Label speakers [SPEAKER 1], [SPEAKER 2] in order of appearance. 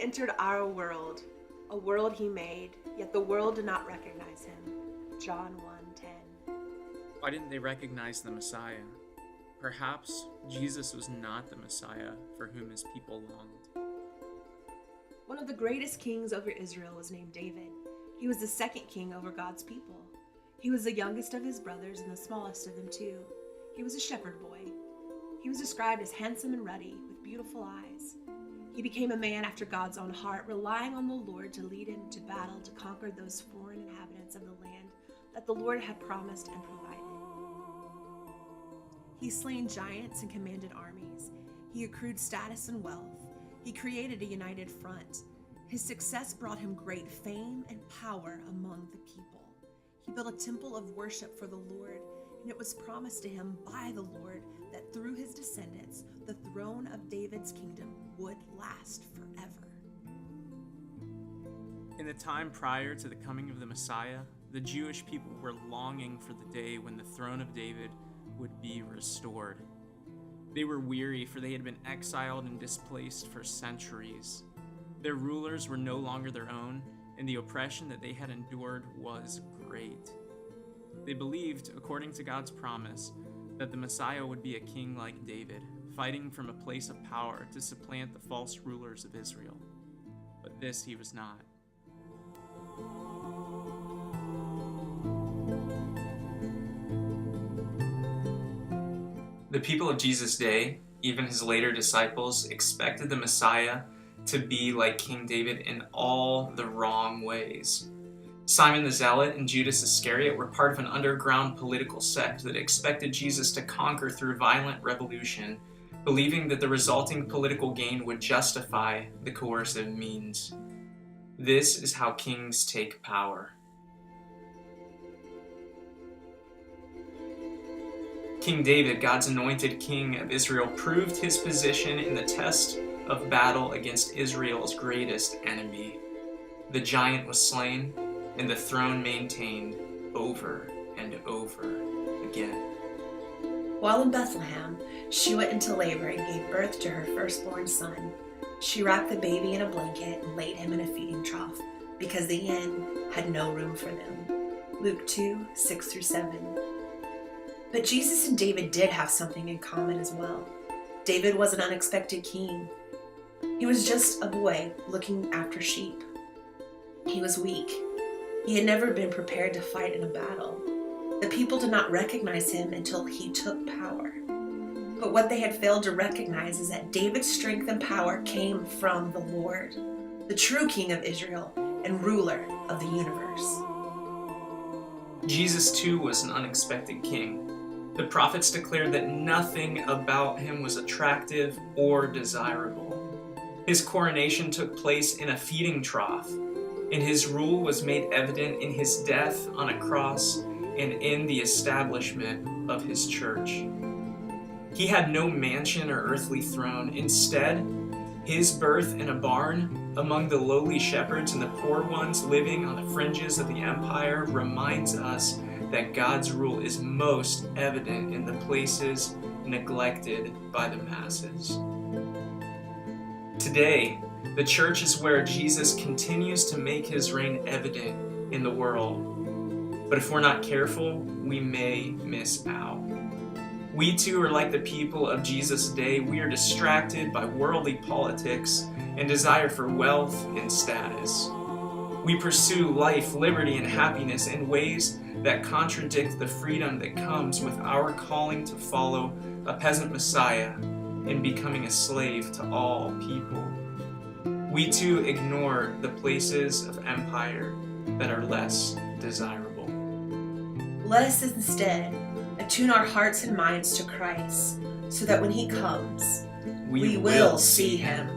[SPEAKER 1] entered our world, a world he made, yet the world did not recognize him. John 1:10.
[SPEAKER 2] Why didn't they recognize the Messiah? Perhaps Jesus was not the Messiah for whom his people longed.
[SPEAKER 1] One of the greatest kings over Israel was named David. He was the second king over God's people. He was the youngest of his brothers and the smallest of them too. He was a shepherd boy. He was described as handsome and ruddy, with beautiful eyes. He became a man after God's own heart, relying on the Lord to lead him to battle to conquer those foreign inhabitants of the land that the Lord had promised and provided. He slain giants and commanded armies. He accrued status and wealth. He created a united front. His success brought him great fame and power among the people. He built a temple of worship for the Lord, and it was promised to him by the Lord that through his descendants, the throne of David's kingdom would last forever.
[SPEAKER 2] In the time prior to the coming of the Messiah, the Jewish people were longing for the day when the throne of David would be restored. They were weary, for they had been exiled and displaced for centuries. Their rulers were no longer their own, and the oppression that they had endured was great. They believed, according to God's promise, that the Messiah would be a king like David, fighting from a place of power to supplant the false rulers of Israel. But this he was not. The people of Jesus' day, even his later disciples, expected the Messiah to be like King David in all the wrong ways. Simon the Zealot and Judas Iscariot were part of an underground political sect that expected Jesus to conquer through violent revolution, believing that the resulting political gain would justify the coercive means. This is how kings take power. King David, God's anointed king of Israel, proved his position in the test of battle against Israel's greatest enemy. The giant was slain, and the throne maintained over and over again.
[SPEAKER 1] While in Bethlehem, she went into labor and gave birth to her firstborn son. She wrapped the baby in a blanket and laid him in a feeding trough, because the inn had no room for them. Luke 2:6-7. But Jesus and David did have something in common as well. David was an unexpected king. He was just a boy looking after sheep. He was weak. He had never been prepared to fight in a battle. The people did not recognize him until he took power. But what they had failed to recognize is that David's strength and power came from the Lord, the true King of Israel and ruler of the universe.
[SPEAKER 2] Jesus too was an unexpected king. The prophets declared that nothing about him was attractive or desirable. His coronation took place in a feeding trough, and his rule was made evident in his death on a cross and in the establishment of his church. He had no mansion or earthly throne. Instead, his birth in a barn among the lowly shepherds and the poor ones living on the fringes of the empire reminds us that God's rule is most evident in the places neglected by the masses. Today, the church is where Jesus continues to make his reign evident in the world. But if we're not careful, we may miss out. We too are like the people of Jesus' day. We are distracted by worldly politics and desire for wealth and status. We pursue life, liberty, and happiness in ways that contradict the freedom that comes with our calling to follow a peasant Messiah and becoming a slave to all people. We too ignore the places of empire that are less desirable.
[SPEAKER 1] Let us instead attune our hearts and minds to Christ, so that when he comes, we will see him.